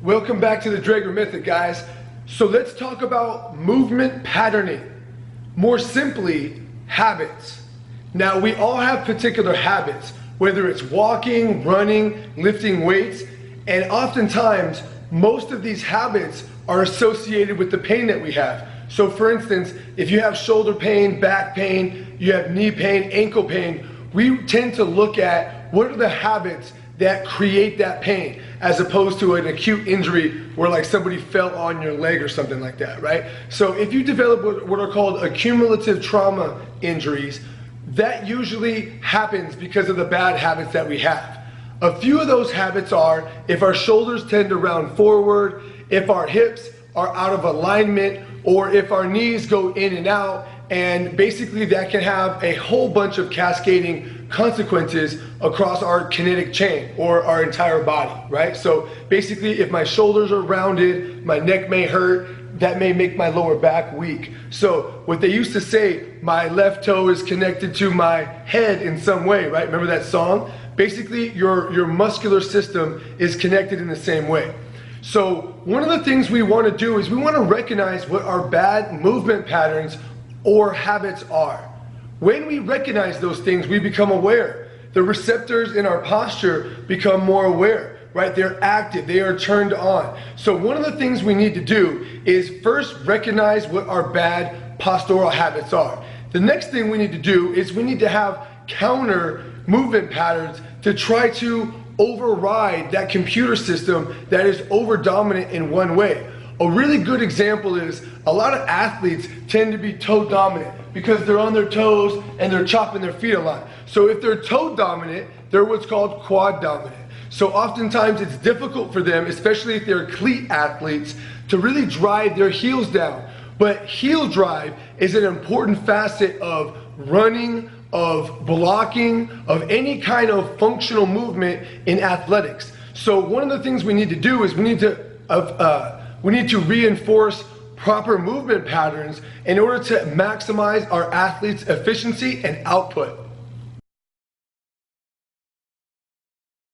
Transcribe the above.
Welcome back to the Drager Method, guys. So let's talk about movement patterning. More simply, habits. Now, we all have particular habits, whether it's walking, running, lifting weights, and oftentimes, most of these habits are associated with the pain that we have. So for instance, if you have shoulder pain, back pain, you have knee pain, ankle pain, we tend to look at what are the habits that create that pain, as opposed to an acute injury where like somebody fell on your leg or something like that, right? So if you develop what are called accumulative trauma injuries, that usually happens because of the bad habits that we have. A few of those habits are if our shoulders tend to round forward, if our hips are out of alignment, or if our knees go in and out, and basically that can have a whole bunch of cascading consequences across our kinetic chain or our entire body, right? So basically if my shoulders are rounded, my neck may hurt, that may make my lower back weak. So what they used to say, my left toe is connected to my head in some way, right? Remember that song? Basically your muscular system is connected in the same way. So one of the things we want to do is we want to recognize what our bad movement patterns or habits are. When we recognize those things, we become aware. The receptors in our posture become more aware, right? They're active, they are turned on. So one of the things we need to do is first recognize what our bad postural habits are. The next thing we need to do is we need to have counter movement patterns to try to override that computer system that is over dominant in one way. A really good example is a lot of athletes tend to be toe dominant because they're on their toes and they're chopping their feet a lot. So if they're toe dominant, they're what's called quad dominant. So oftentimes it's difficult for them, especially if they're cleat athletes, to really drive their heels down. But heel drive is an important facet of running, of blocking, of any kind of functional movement in athletics. So one of the things we need to do is we need to reinforce proper movement patterns in order to maximize our athletes' efficiency and output.